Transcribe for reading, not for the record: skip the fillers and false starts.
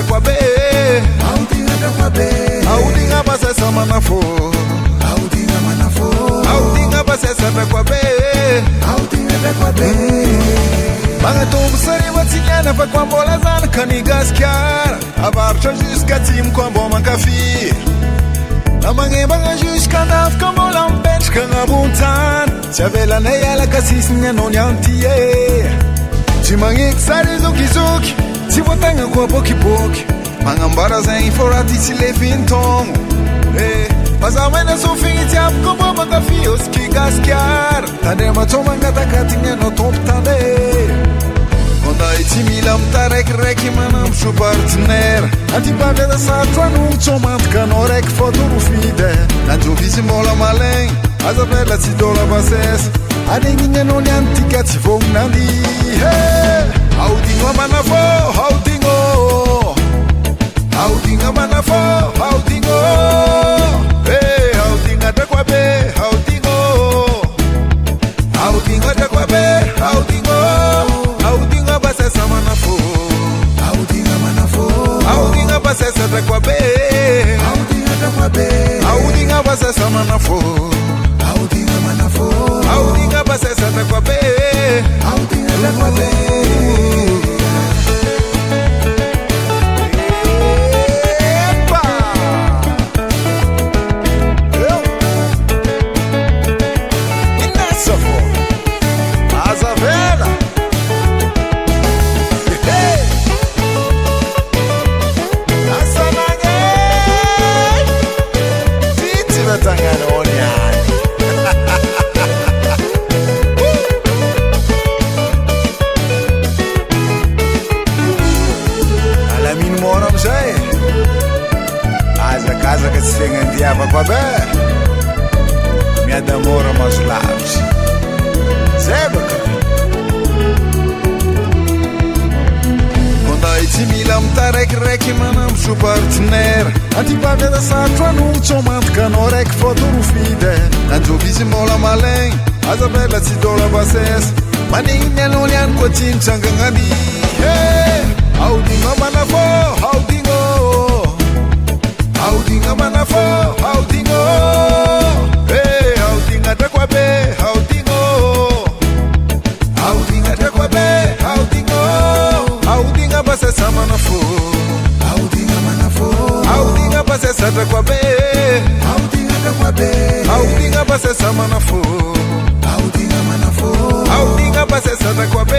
kwa be audinga basesa manafo audinga basesa kwa be Bangatom sari watinyana pa kwa mbola zan kanigas kyar abarcha jusqu'à tim kwa mboma kafi Amange banga jusqu'à naf kwa mbola mbench kanga buntan Chavela na yala kasis nga nonyantiye Chimangik sari zuki zuki Tiwatanga kwa poki poki Mangambara zain forati sile fintongo Mazamena sufing itiap kwa mboma kafi Oski gas kyar Tane matomanga takatinya no top tane Onda itimilam tarek reki manam shu partner Antipade da satwa nung chomant kanorek foturu fide Nanjo visi mola maleng Azabela si dola bases Adenginga no nyantika tifong nandi Audingo manafo, audingo Audinga manafo, audingo Audinga tekwa be, audingo Audinga tekwa be, audingo Audinga basesa manafo Audinga basesa tekwa be Audinga basesa manafo Audinga basesa tekwa be Casa que se enviava com a bé Minha demora mais lábios Zeba, cara Quando a itimilam tarek reki manam shu partner Antipade da satwa nung chomant kanorek foturu fide Nanjo visi mola maleng Azabela si dola bases Maning nyanolian kwa chinchanga ngadi Audingo manafo, audingo Audinga manafo, audingo Audinga tekwa be, audingo Audinga tekwa be, audingo Audinga basesa manafo Audinga basesa tekwa be Audinga basesa manafo Audinga basesa tekwa be